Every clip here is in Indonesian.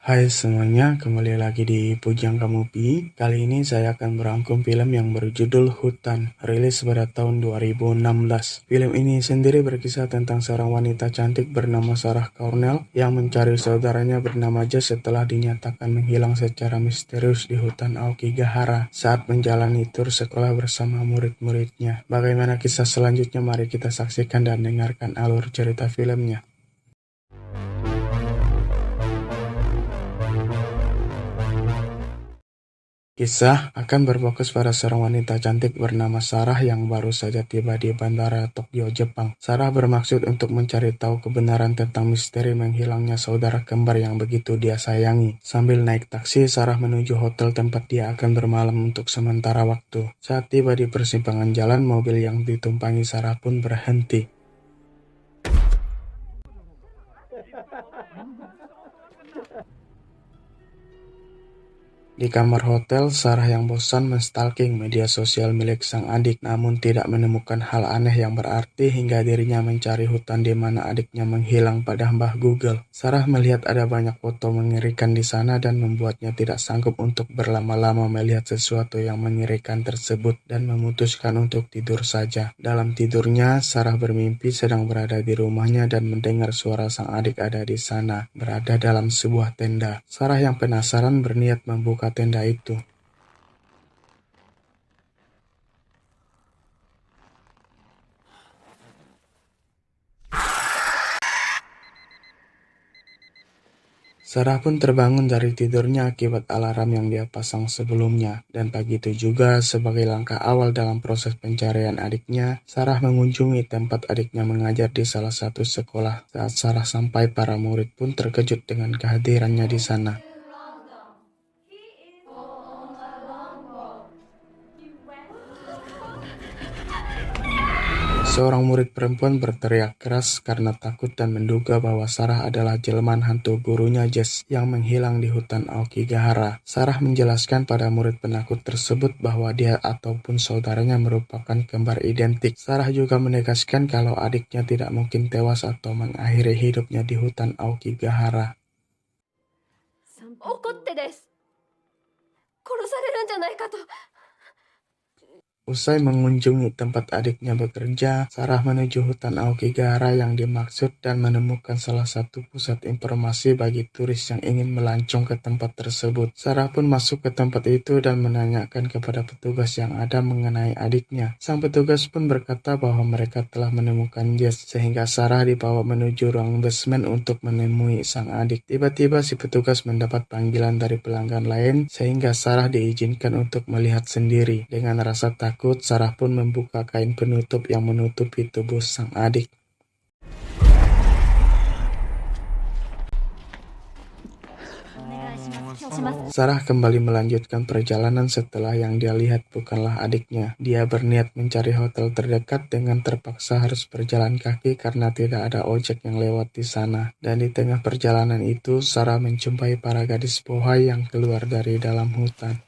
Hai semuanya, kembali lagi di Pujangga Movie. Kali ini saya akan merangkum film yang berjudul Hutan, rilis pada tahun 2016. Film ini sendiri berkisah tentang seorang wanita cantik bernama Sarah Cornell yang mencari saudaranya bernama Jess setelah dinyatakan menghilang secara misterius di hutan Aokigahara saat menjalani tur sekolah bersama murid-muridnya. Bagaimana kisah selanjutnya? Mari kita saksikan dan dengarkan alur cerita filmnya. Kisah akan berfokus pada seorang wanita cantik bernama Sarah yang baru saja tiba di Bandara Tokyo, Jepang. Sarah bermaksud untuk mencari tahu kebenaran tentang misteri menghilangnya saudara kembar yang begitu dia sayangi. Sambil naik taksi, Sarah menuju hotel tempat dia akan bermalam untuk sementara waktu. Saat tiba di persimpangan jalan, mobil yang ditumpangi Sarah pun berhenti. Di kamar hotel, Sarah yang bosan menstalking media sosial milik sang adik, namun tidak menemukan hal aneh yang berarti hingga dirinya mencari hutan di mana adiknya menghilang pada Mbah Google. Sarah melihat ada banyak foto mengerikan di sana dan membuatnya tidak sanggup untuk berlama-lama melihat sesuatu yang mengerikan tersebut dan memutuskan untuk tidur saja. Dalam tidurnya, Sarah bermimpi sedang berada di rumahnya dan mendengar suara sang adik ada di sana, berada dalam sebuah tenda. Sarah yang penasaran berniat membuka tenda itu. Sarah pun terbangun dari tidurnya akibat alarm yang dia pasang sebelumnya. Dan pagi itu juga, sebagai langkah awal dalam proses pencarian adiknya, Sarah mengunjungi tempat adiknya mengajar di salah satu sekolah. Saat Sarah sampai, para murid pun terkejut dengan kehadirannya di sana. Seorang murid perempuan berteriak keras karena takut dan menduga bahwa Sarah adalah jelmaan hantu gurunya Jess yang menghilang di hutan Aokigahara. Sarah menjelaskan pada murid penakut tersebut bahwa dia ataupun saudaranya merupakan kembar identik. Sarah juga menegaskan kalau adiknya tidak mungkin tewas atau mengakhiri hidupnya di hutan Aokigahara. 怒ってです。殺されるんじゃないかと。 Usai mengunjungi tempat adiknya bekerja, Sarah menuju hutan Aokigahara yang dimaksud dan menemukan salah satu pusat informasi bagi turis yang ingin melancong ke tempat tersebut. Sarah pun masuk ke tempat itu dan menanyakan kepada petugas yang ada mengenai adiknya. Sang petugas pun berkata bahwa mereka telah menemukan Jess, sehingga Sarah dibawa menuju ruang basement untuk menemui sang adik. Tiba-tiba si petugas mendapat panggilan dari pelanggan lain, sehingga Sarah diizinkan untuk melihat sendiri. Dengan rasa takut, Sarah pun membuka kain penutup yang menutupi tubuh sang adik. Sarah kembali melanjutkan perjalanan setelah yang dia lihat bukanlah adiknya. Dia berniat mencari hotel terdekat dengan terpaksa harus berjalan kaki karena tidak ada ojek yang lewat di sana. Dan di tengah perjalanan itu, Sarah menjumpai para gadis bohai yang keluar dari dalam hutan.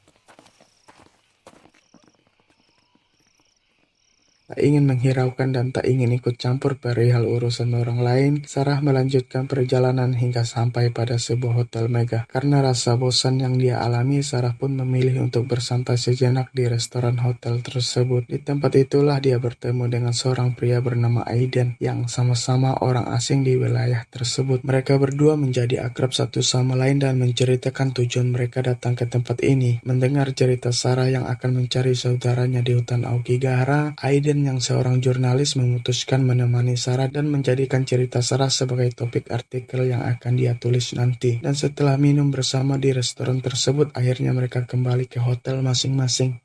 Tak ingin menghiraukan dan tak ingin ikut campur perihal urusan orang lain, Sarah melanjutkan perjalanan hingga sampai pada sebuah hotel megah. Karena rasa bosan yang dia alami, Sarah pun memilih untuk bersantai sejenak di restoran hotel tersebut. Di tempat itulah dia bertemu dengan seorang pria bernama Aiden yang sama-sama orang asing di wilayah tersebut. Mereka berdua menjadi akrab satu sama lain dan menceritakan tujuan mereka datang ke tempat ini. Mendengar cerita Sarah yang akan mencari saudaranya di hutan Aokigahara, Aiden yang seorang jurnalis memutuskan menemani Sarah dan menjadikan cerita Sarah sebagai topik artikel yang akan dia tulis nanti. Dan setelah minum bersama di restoran tersebut, akhirnya mereka kembali ke hotel masing-masing.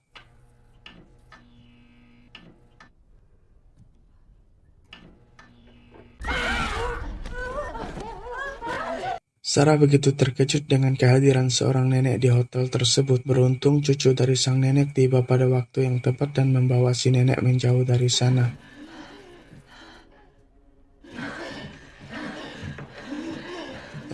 Sarah begitu terkejut dengan kehadiran seorang nenek di hotel tersebut. Beruntung cucu dari sang nenek tiba pada waktu yang tepat dan membawa si nenek menjauh dari sana.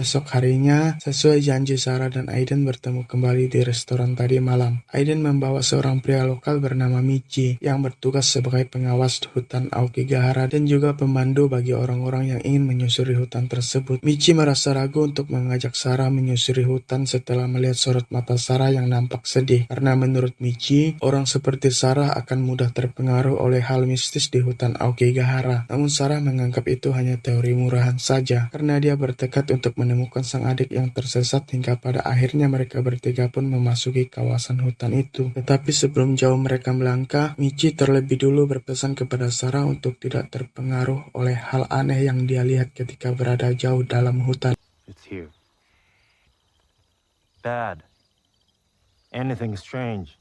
Esok harinya, sesuai janji Sarah dan Aiden bertemu kembali di restoran tadi malam. Aiden membawa seorang pria lokal bernama Michi yang bertugas sebagai pengawas hutan Aokigahara dan juga pemandu bagi orang-orang yang ingin menyusuri hutan tersebut. Michi merasa ragu untuk mengajak Sarah menyusuri hutan setelah melihat sorot mata Sarah yang nampak sedih. Karena menurut Michi, orang seperti Sarah akan mudah terpengaruh oleh hal mistis di hutan Aokigahara. Namun Sarah menganggap itu hanya teori murahan saja karena dia bertekad untuk menemukan sang adik yang tersesat hingga pada akhirnya mereka bertiga pun memasuki kawasan hutan itu. Tetapi sebelum jauh mereka melangkah, Michi terlebih dulu berpesan kepada Sarah untuk tidak terpengaruh oleh hal aneh yang dia lihat ketika berada jauh dalam hutan. It's here. Bad. Anything strange.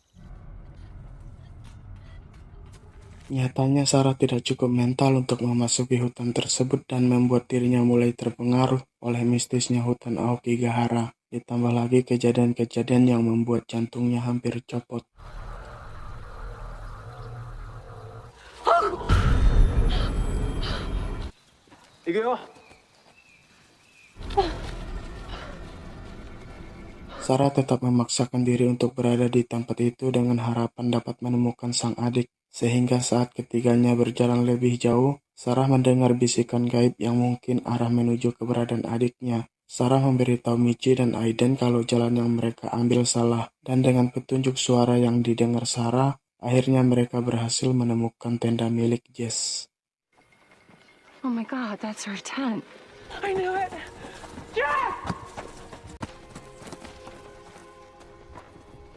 Nyatanya Sarah tidak cukup mental untuk memasuki hutan tersebut dan membuat dirinya mulai terpengaruh oleh mistisnya hutan Aokigahara. Ditambah lagi kejadian-kejadian yang membuat jantungnya hampir copot. Sarah tetap memaksakan diri untuk berada di tempat itu dengan harapan dapat menemukan sang adik. Sehingga saat ketiganya berjalan lebih jauh, Sarah mendengar bisikan gaib yang mungkin arah menuju keberadaan adiknya. Sarah memberitahu Michi dan Aiden kalau jalan yang mereka ambil salah, dan dengan petunjuk suara yang didengar Sarah, akhirnya mereka berhasil menemukan tenda milik Jess. Oh my god, that's our tent. I knew it! Yes!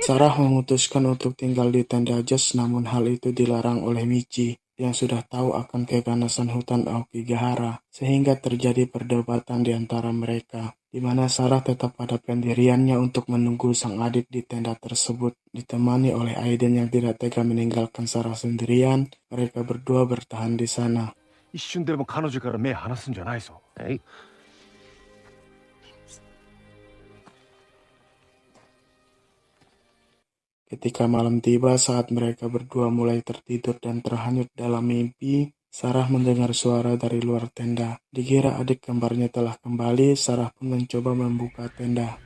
Sarah memutuskan untuk tinggal di tenda Jess, namun hal itu dilarang oleh Michi yang sudah tahu akan keganasan hutan Aokigahara, sehingga terjadi perdebatan di antara mereka, di mana Sarah tetap pada pendiriannya untuk menunggu sang adik di tenda tersebut. Ditemani oleh Aiden yang tidak tega meninggalkan Sarah sendirian, mereka berdua bertahan di sana. 一瞬でも彼女から目離すんじゃないぞ。Ketika malam tiba, saat mereka berdua mulai tertidur dan terhanyut dalam mimpi, Sarah mendengar suara dari luar tenda. Dikira adik kembarnya telah kembali, Sarah pun mencoba membuka tenda.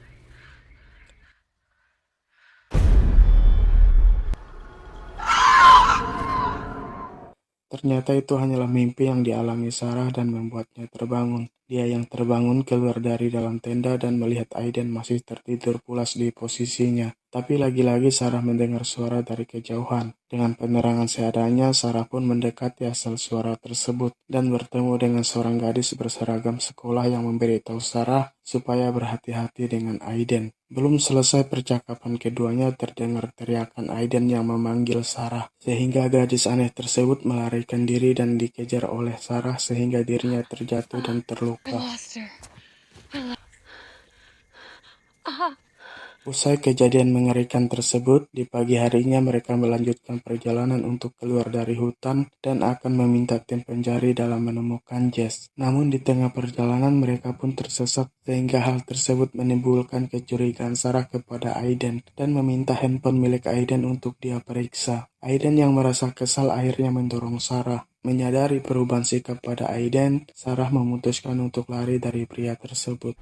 Ternyata itu hanyalah mimpi yang dialami Sarah dan membuatnya terbangun. Dia yang terbangun keluar dari dalam tenda dan melihat Aiden masih tertidur pulas di posisinya. Tapi lagi-lagi Sarah mendengar suara dari kejauhan. Dengan penerangan seadanya, Sarah pun mendekati asal suara tersebut dan bertemu dengan seorang gadis berseragam sekolah yang memberitahu Sarah supaya berhati-hati dengan Aiden. Belum selesai percakapan keduanya, terdengar teriakan Aiden yang memanggil Sarah, sehingga gadis aneh tersebut melarikan diri dan dikejar oleh Sarah sehingga dirinya terjatuh dan terluka. Usai kejadian mengerikan tersebut, di pagi harinya mereka melanjutkan perjalanan untuk keluar dari hutan dan akan meminta tim pencari dalam menemukan Jess. Namun di tengah perjalanan mereka pun tersesat sehingga hal tersebut menimbulkan kecurigaan Sarah kepada Aiden dan meminta handphone milik Aiden untuk dia periksa. Aiden yang merasa kesal akhirnya mendorong Sarah. Menyadari perubahan sikap pada Aiden, Sarah memutuskan untuk lari dari pria tersebut.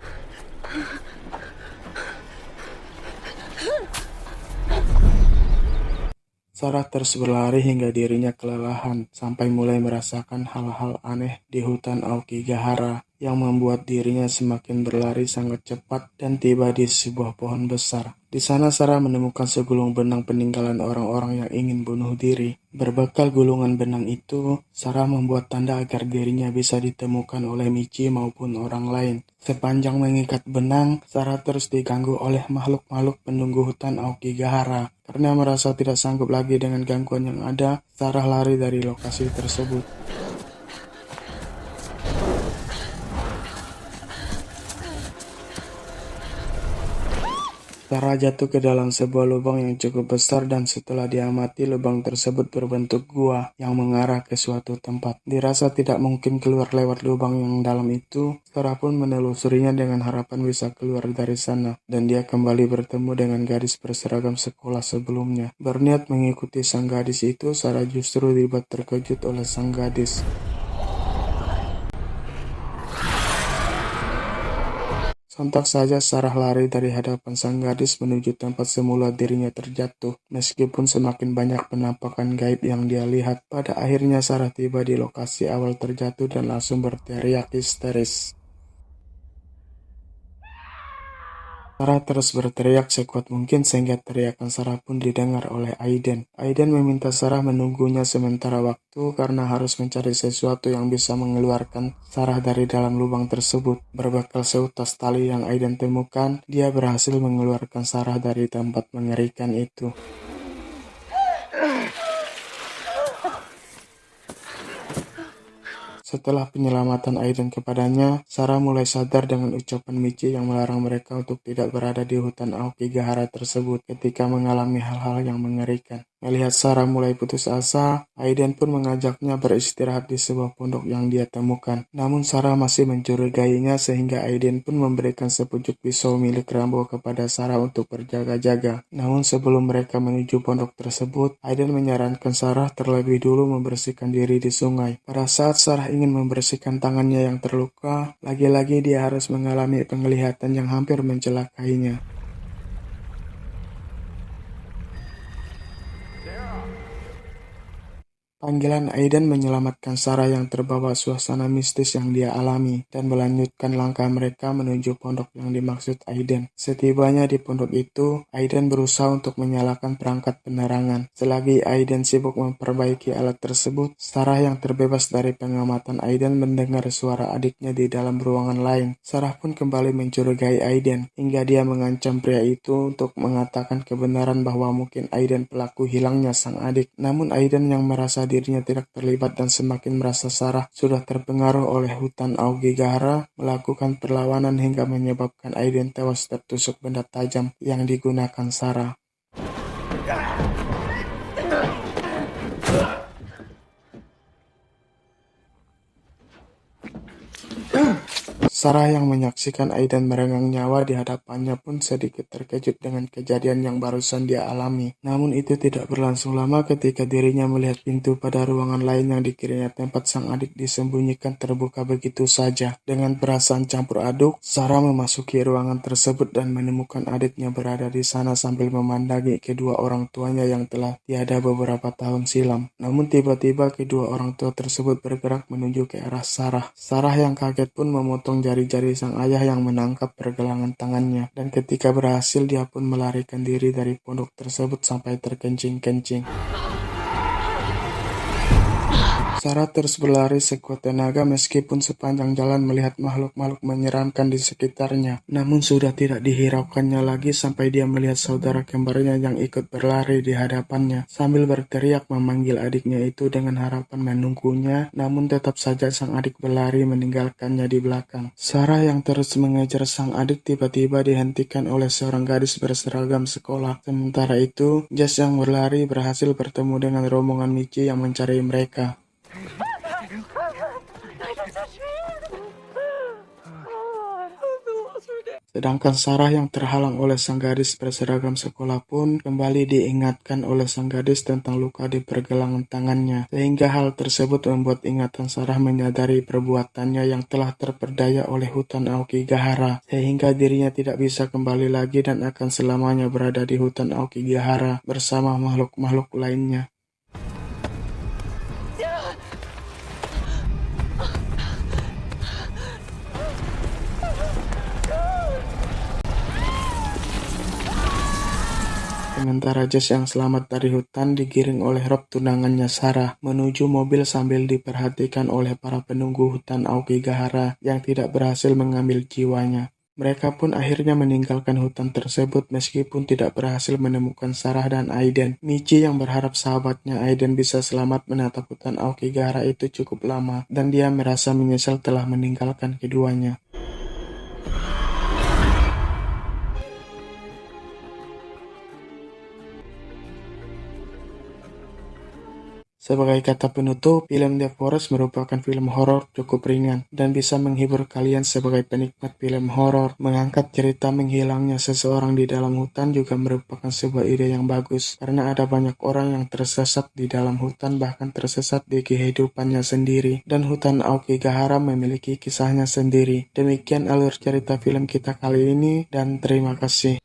Sarah terus berlari hingga dirinya kelelahan, sampai mulai merasakan hal-hal aneh di hutan Aokigahara yang membuat dirinya semakin berlari sangat cepat dan tiba di sebuah pohon besar. Di sana Sarah menemukan segulung benang peninggalan orang-orang yang ingin bunuh diri. Berbekal gulungan benang itu, Sarah membuat tanda agar dirinya bisa ditemukan oleh Michi maupun orang lain. Sepanjang mengikat benang, Sarah terus diganggu oleh makhluk-makhluk penunggu hutan Aokigahara. Karena merasa tidak sanggup lagi dengan gangguan yang ada, Sarah lari dari lokasi tersebut. Sarah jatuh ke dalam sebuah lubang yang cukup besar dan setelah diamati, lubang tersebut berbentuk gua yang mengarah ke suatu tempat. Dirasa tidak mungkin keluar lewat lubang yang dalam itu, Sarah pun menelusurinya dengan harapan bisa keluar dari sana. Dan dia kembali bertemu dengan gadis berseragam sekolah sebelumnya. Berniat mengikuti sang gadis itu, Sarah justru dibuat terkejut oleh sang gadis. Sontak saja Sarah lari dari hadapan sang gadis menuju tempat semula dirinya terjatuh. Meskipun semakin banyak penampakan gaib yang dia lihat, pada akhirnya Sarah tiba di lokasi awal terjatuh dan langsung berteriak histeris. Sarah terus berteriak sekuat mungkin sehingga teriakan Sarah pun didengar oleh Aiden. Aiden meminta Sarah menunggunya sementara waktu karena harus mencari sesuatu yang bisa mengeluarkan Sarah dari dalam lubang tersebut. Berbekal seutas tali yang Aiden temukan, dia berhasil mengeluarkan Sarah dari tempat mengerikan itu. Setelah penyelamatan Aiden kepadanya, Sarah mulai sadar dengan ucapan Michi yang melarang mereka untuk tidak berada di hutan Aokigahara tersebut ketika mengalami hal-hal yang mengerikan. Melihat Sarah mulai putus asa, Aiden pun mengajaknya beristirahat di sebuah pondok yang dia temukan. Namun Sarah masih mencurigainya sehingga Aiden pun memberikan sepucuk pisau milik Rambo kepada Sarah untuk berjaga-jaga. Namun sebelum mereka menuju pondok tersebut, Aiden menyarankan Sarah terlebih dulu membersihkan diri di sungai. Pada saat Sarah ingin membersihkan tangannya yang terluka, lagi-lagi dia harus mengalami penglihatan yang hampir mencelakainya. Panggilan Aiden menyelamatkan Sarah yang terbawa suasana mistis yang dia alami dan melanjutkan langkah mereka menuju pondok yang dimaksud Aiden. Setibanya di pondok itu, Aiden berusaha untuk menyalakan perangkat penerangan. Selagi Aiden sibuk memperbaiki alat tersebut, Sarah yang terbebas dari pengamatan Aiden mendengar suara adiknya di dalam ruangan lain. Sarah pun kembali mencurigai Aiden hingga dia mengancam pria itu untuk mengatakan kebenaran bahwa mungkin Aiden pelaku hilangnya sang adik. Namun Aiden yang merasa dirinya tidak terlibat dan semakin merasa Sarah sudah terpengaruh oleh hutan Aokigahara, melakukan perlawanan hingga menyebabkan Aiden tewas tertusuk benda tajam yang digunakan Sarah. Sarah yang menyaksikan Aiden merenggang nyawa di hadapannya pun sedikit terkejut dengan kejadian yang barusan dia alami. Namun itu tidak berlangsung lama ketika dirinya melihat pintu pada ruangan lain yang dikiranya tempat sang adik disembunyikan terbuka begitu saja. Dengan perasaan campur aduk, Sarah memasuki ruangan tersebut dan menemukan adiknya berada di sana sambil memandangi kedua orang tuanya yang telah tiada beberapa tahun silam. Namun tiba-tiba kedua orang tua tersebut bergerak menuju ke arah Sarah. Sarah yang kaget pun memotong jari-jari sang ayah yang menangkap pergelangan tangannya, dan ketika berhasil dia pun melarikan diri dari pondok tersebut sampai terkencing-kencing. Sarah terus berlari sekuat tenaga meskipun sepanjang jalan melihat makhluk-makhluk menyeramkan di sekitarnya. Namun sudah tidak dihiraukannya lagi sampai dia melihat saudara kembarnya yang ikut berlari di hadapannya. Sambil berteriak memanggil adiknya itu dengan harapan menunggunya, namun tetap saja sang adik berlari meninggalkannya di belakang. Sarah yang terus mengejar sang adik tiba-tiba dihentikan oleh seorang gadis berseragam sekolah. Sementara itu, Jess yang berlari berhasil bertemu dengan rombongan Michi yang mencari mereka. Sedangkan Sarah yang terhalang oleh sang gadis berseragam sekolah pun kembali diingatkan oleh sang gadis tentang luka di pergelangan tangannya, sehingga hal tersebut membuat ingatan Sarah menyadari perbuatannya yang telah terperdaya oleh hutan Aokigahara, sehingga dirinya tidak bisa kembali lagi dan akan selamanya berada di hutan Aokigahara bersama makhluk-makhluk lainnya. Sementara Jess yang selamat dari hutan digiring oleh Rob tunangannya Sarah menuju mobil sambil diperhatikan oleh para penunggu hutan Aokigahara yang tidak berhasil mengambil jiwanya. Mereka pun akhirnya meninggalkan hutan tersebut meskipun tidak berhasil menemukan Sarah dan Aiden. Michi yang berharap sahabatnya Aiden bisa selamat menatap hutan Aokigahara itu cukup lama dan dia merasa menyesal telah meninggalkan keduanya. Sebagai kata penutup, film The Forest merupakan film horor cukup ringan dan bisa menghibur kalian sebagai penikmat film horor. Mengangkat cerita menghilangnya seseorang di dalam hutan juga merupakan sebuah ide yang bagus, karena ada banyak orang yang tersesat di dalam hutan, bahkan tersesat di kehidupannya sendiri. Dan hutan Aokigahara memiliki kisahnya sendiri. Demikian alur cerita film kita kali ini, dan terima kasih.